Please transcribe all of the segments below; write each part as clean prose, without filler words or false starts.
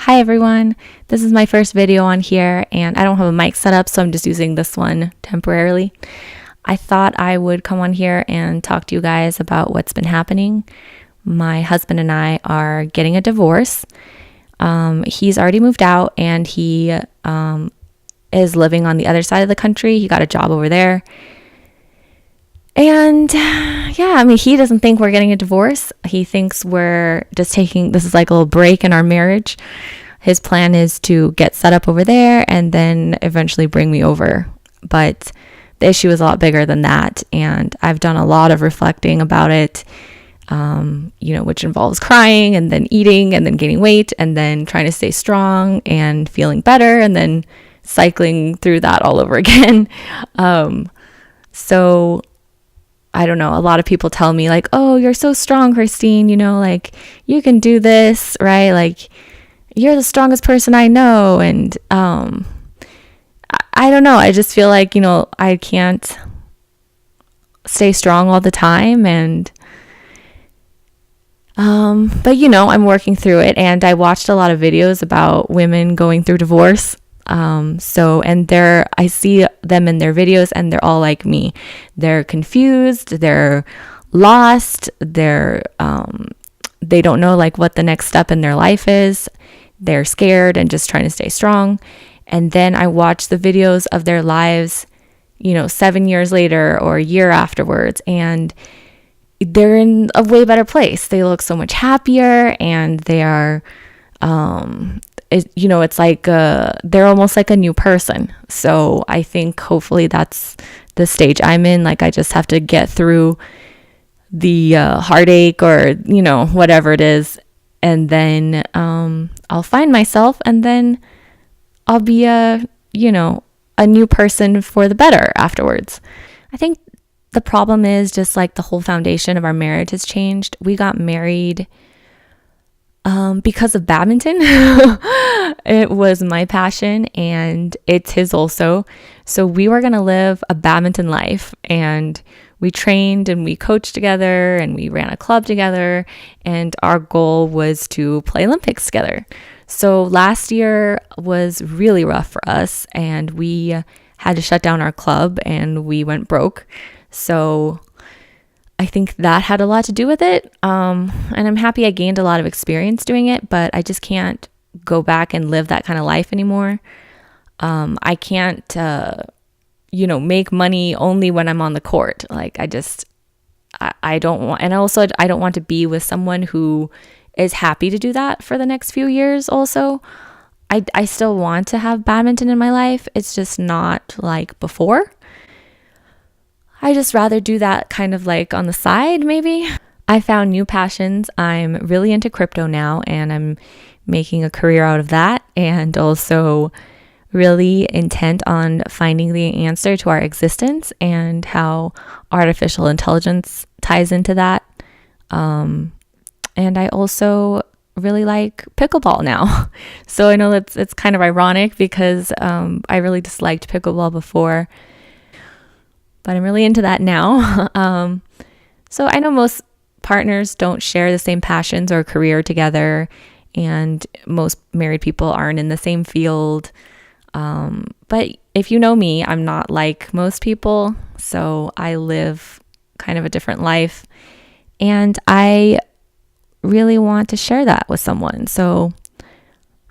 Hi everyone, this is my first video on here and I don't have a mic set up, so I'm just using this one temporarily. I thought I would come on here and talk to you guys about what's been happening. My husband and I are getting a divorce. He's already moved out and he is living on the other side of the country. He got a job over there. And he doesn't think we're getting a divorce. He thinks we're just taking, this is like a little break in our marriage. His plan is to get set up over there and then eventually bring me over. But the issue is a lot bigger than that. And I've done a lot of reflecting about it, which involves crying and then eating and then gaining weight and then trying to stay strong and feeling better and then cycling through that all over again. So I don't know, a lot of people tell me like, oh, you're so strong, Christine, like you can do this, right? Like you're the strongest person I know. And I don't know. I just feel like, I can't stay strong all the time. And but I'm working through it, and I watched a lot of videos about women going through divorce. I see them in their videos and they're all like me. They're confused, they're lost, they don't know like what the next step in their life is. They're scared and just trying to stay strong. And then I watch the videos of their lives, 7 years later or a year afterwards, and they're in a way better place. They look so much happier, and they are, it's like they're almost like a new person. So I think hopefully that's the stage I'm in. Like I just have to get through the heartache or whatever it is, and then I'll find myself, and then I'll be a new person for the better afterwards. I think the problem is just like the whole foundation of our marriage has changed. We got married because of badminton. It was my passion and it's his also. So we were going to live a badminton life, and we trained and we coached together and we ran a club together, and our goal was to play Olympics together. So last year was really rough for us, and we had to shut down our club and we went broke. So I think that had a lot to do with it. And I'm happy I gained a lot of experience doing it, but I just can't go back and live that kind of life anymore. I can't, make money only when I'm on the court. Like I don't want, and also I don't want to be with someone who is happy to do that for the next few years also. I still want to have badminton in my life. It's just not like before. I just rather do that kind of like on the side, maybe. I found new passions. I'm really into crypto now, and I'm making a career out of that, and also really intent on finding the answer to our existence and how artificial intelligence ties into that. And I also really like pickleball now. So I know it's kind of ironic because I really disliked pickleball before, but I'm really into that now. So I know most partners don't share the same passions or career together, and most married people aren't in the same field. But if you know me, I'm not like most people. So I live kind of a different life, and I really want to share that with someone. So,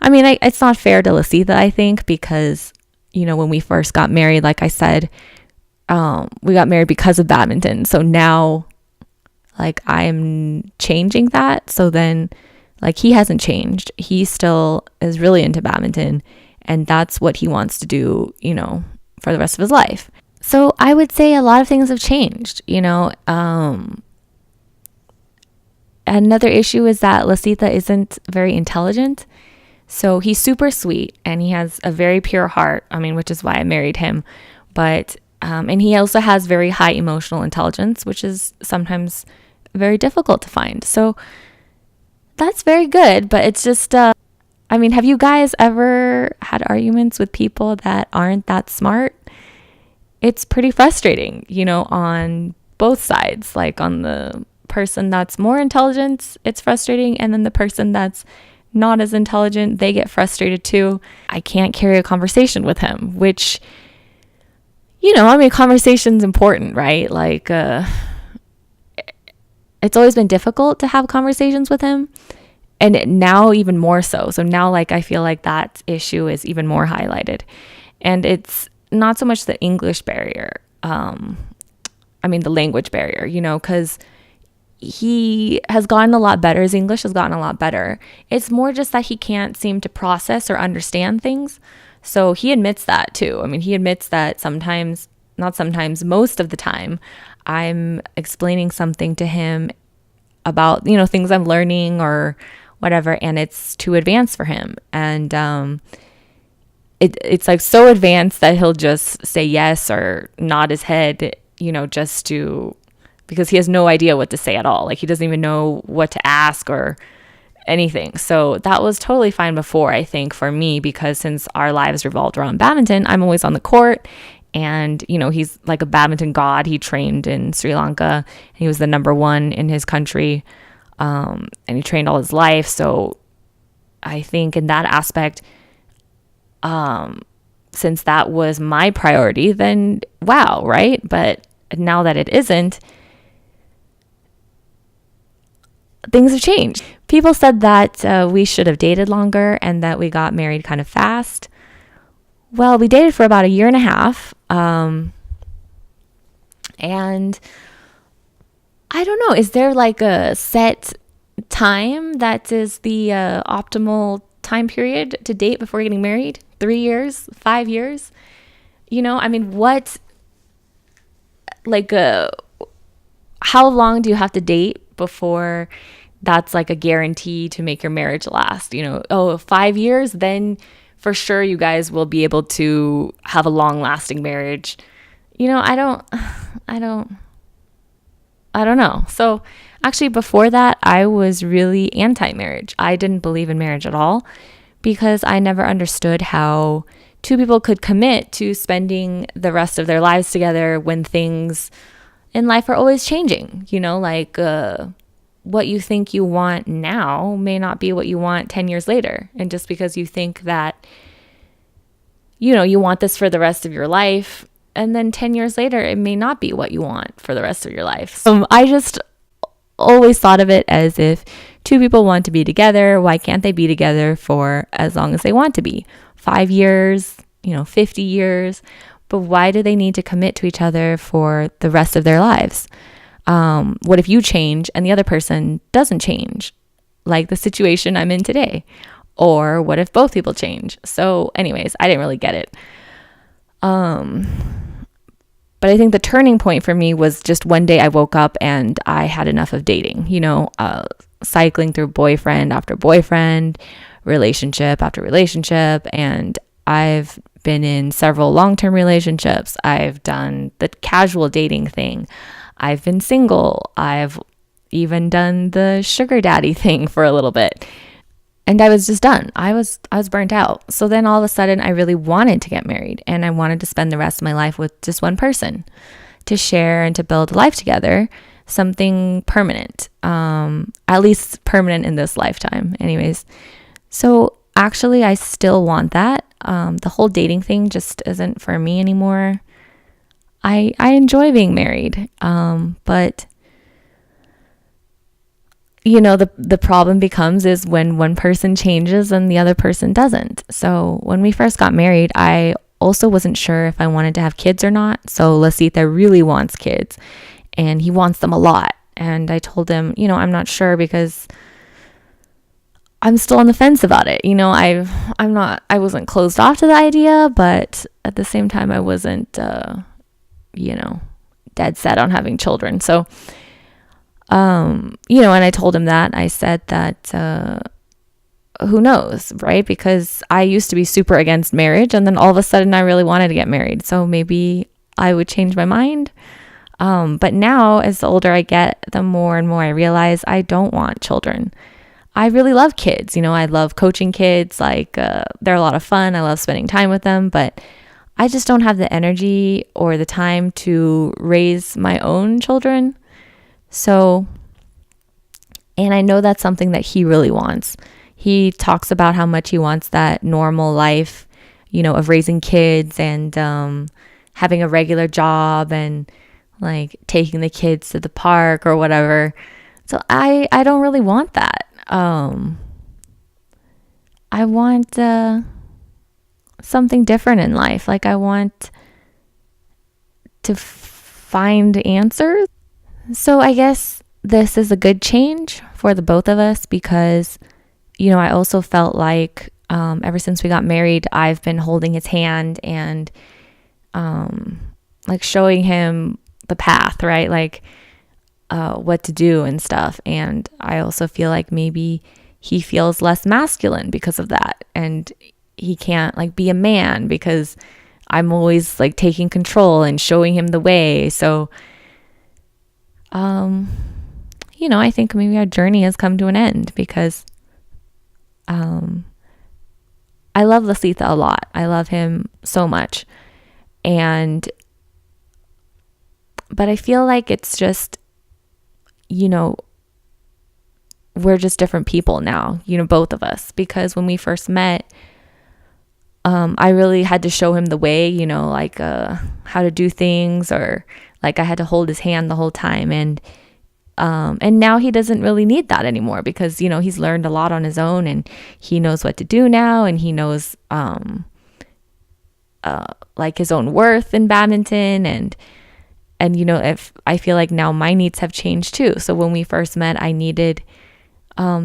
it's not fair to Lasitha, I think, because, when we first got married, like I said, we got married because of badminton. So now, like, I'm changing that. So then, like, he hasn't changed. He still is really into badminton, and that's what he wants to do, for the rest of his life. So I would say a lot of things have changed, Another issue is that Lasitha isn't very intelligent. So he's super sweet and he has a very pure heart, which is why I married him. But and he also has very high emotional intelligence, which is sometimes very difficult to find. So that's very good, but it's just, have you guys ever had arguments with people that aren't that smart? It's pretty frustrating, on both sides. Like on the person that's more intelligent, it's frustrating. And then the person that's not as intelligent, they get frustrated too. I can't carry a conversation with him, which, conversation's important, right? Like, it's always been difficult to have conversations with him, and now even more so. So now, like, I feel like that issue is even more highlighted. And it's not so much the English barrier, the language barrier, because he has gotten a lot better. His English has gotten a lot better. It's more just that he can't seem to process or understand things. So he admits that too. He admits that most of the time, I'm explaining something to him about, things I'm learning or whatever, and it's too advanced for him. And it's like so advanced that he'll just say yes or nod his head, because he has no idea what to say at all. Like, he doesn't even know what to ask or anything. So that was totally fine before, I think, for me, because since our lives revolved around badminton, I'm always on the court. And, he's like a badminton god. He trained in Sri Lanka. He was the number one in his country. And he trained all his life. So I think in that aspect, since that was my priority, then wow, right? But now that it isn't, things have changed. People said that we should have dated longer and that we got married kind of fast. Well, we dated for about a year and a half. And I don't know, is there like a set time that is the optimal time period to date before getting married? 3 years? 5 years? How long do you have to date before that's like a guarantee to make your marriage last? 5 years, then for sure you guys will be able to have a long lasting marriage. I don't know. So actually before that, I was really anti-marriage. I didn't believe in marriage at all because I never understood how two people could commit to spending the rest of their lives together when things in life are always changing. What you think you want now may not be what you want 10 years later. And just because you think that, you want this for the rest of your life, and then 10 years later, it may not be what you want for the rest of your life. I just always thought of it as if two people want to be together, why can't they be together for as long as they want to be? 5 years, 50 years. But why do they need to commit to each other for the rest of their lives? What if you change and the other person doesn't change? Like the situation I'm in today. Or what if both people change? So anyways, I didn't really get it. But I think the turning point for me was just one day I woke up and I had enough of dating, cycling through boyfriend after boyfriend, relationship after relationship. And I've been in several long-term relationships. I've done the casual dating thing. I've been single. I've even done the sugar daddy thing for a little bit. And I was just done. I was burnt out. So then all of a sudden I really wanted to get married and I wanted to spend the rest of my life with just one person to share and to build a life together, something permanent, at least permanent in this lifetime. Anyways, so actually I still want that. The whole dating thing just isn't for me anymore. I enjoy being married, but the problem becomes is when one person changes and the other person doesn't. So when we first got married, I also wasn't sure if I wanted to have kids or not. So Lasita really wants kids and he wants them a lot. And I told him, I'm not sure because I'm still on the fence about it. I wasn't closed off to the idea, but at the same time, I wasn't, dead set on having children. So, and I told him that. I said that, who knows, right? Because I used to be super against marriage, and then all of a sudden I really wanted to get married. So maybe I would change my mind. But now, as the older I get, the more and more I realize I don't want children. I really love kids. I love coaching kids. They're a lot of fun. I love spending time with them, but I just don't have the energy or the time to raise my own children. So, and I know that's something that he really wants. he talks about how much he wants that normal life, of raising kids and having a regular job and like taking the kids to the park or whatever. So I don't really want that. I want something different in life. Like I want to find answers. So I guess this is a good change for the both of us because, I also felt like ever since we got married, I've been holding his hand and like showing him the path, right? Like what to do and stuff. And I also feel like maybe he feels less masculine because of that. And he can't like be a man because I'm always like taking control and showing him the way. So, I think maybe our journey has come to an end because I love Lasitha a lot. I love him so much. But I feel like it's just, we're just different people now, both of us, because when we first met, I really had to show him the way, like how to do things, or like I had to hold his hand the whole time. And now he doesn't really need that anymore because, he's learned a lot on his own and he knows what to do now, and he knows like his own worth in badminton. And if I feel like now my needs have changed too. So when we first met, I needed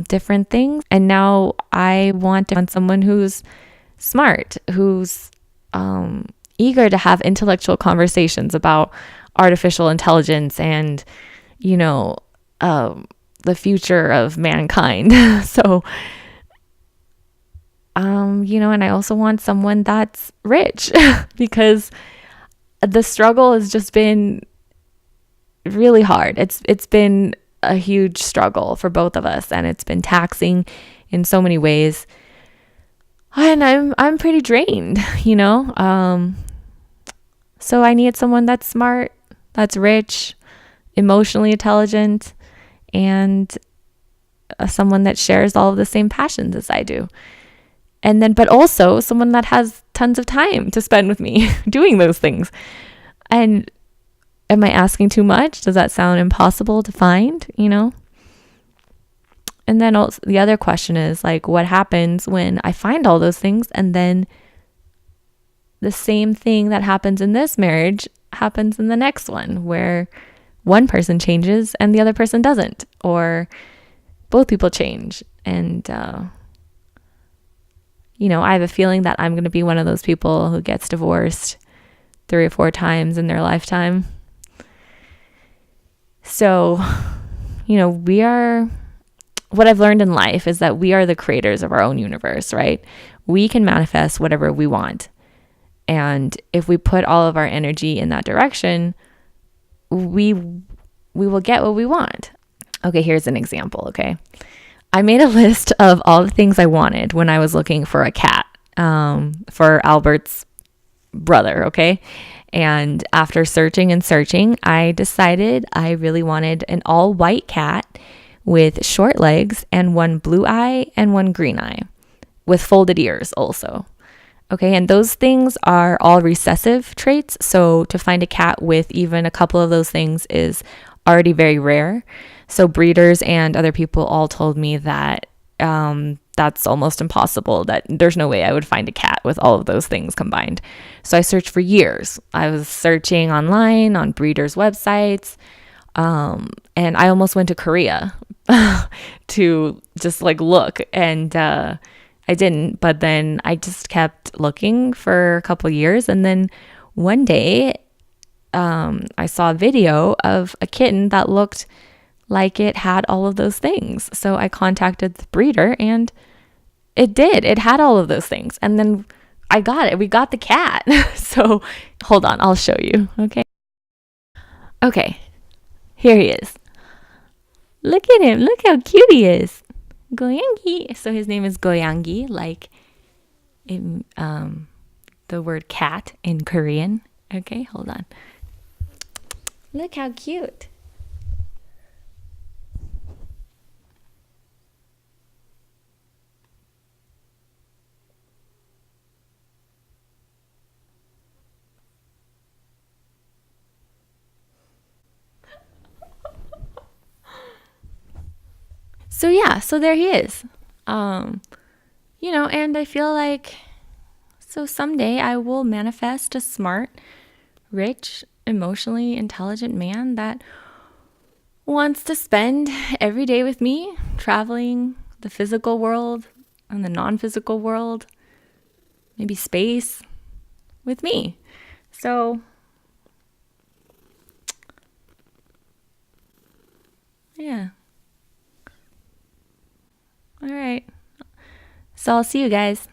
different things, and now I want someone who's smart, who's eager to have intellectual conversations about artificial intelligence and the future of mankind. So and I also want someone that's rich because the struggle has just been really hard. It's been a huge struggle for both of us, and it's been taxing in so many ways. And I'm pretty drained, So I need someone that's smart, that's rich, emotionally intelligent, and someone that shares all of the same passions as I do. And then, but also someone that has tons of time to spend with me doing those things. And am I asking too much? Does that sound impossible to find, And then also, the other question is like, what happens when I find all those things and then the same thing that happens in this marriage happens in the next one, where one person changes and the other person doesn't, or both people change. And, I have a feeling that I'm going to be one of those people who gets divorced 3 or 4 times in their lifetime. So, what I've learned in life is that we are the creators of our own universe, right? We can manifest whatever we want. And if we put all of our energy in that direction, we will get what we want. Okay, here's an example, okay? I made a list of all the things I wanted when I was looking for a cat for Albert's brother, okay? And after searching and searching, I decided I really wanted an all-white cat with short legs and one blue eye and one green eye with folded ears also. Okay, and those things are all recessive traits. So to find a cat with even a couple of those things is already very rare. So breeders and other people all told me that that's almost impossible, that there's no way I would find a cat with all of those things combined. So I searched for years. I was searching online on breeders' websites, and I almost went to Korea to just like look, and I didn't, but then I just kept looking for a couple years, and then one day I saw a video of a kitten that looked like it had all of those things. So I contacted the breeder, and it had all of those things. And then I got it. We got the cat. So hold on, I'll show you. Okay, here he is. Look at him. Look how cute he is. Goyangi. So his name is Goyangi, like in the word cat in Korean. Okay, hold on. Look how cute. So yeah, so there he is. And I feel like so someday I will manifest a smart, rich, emotionally intelligent man that wants to spend every day with me, traveling the physical world and the non-physical world, maybe space with me. So yeah. All right. So I'll see you guys.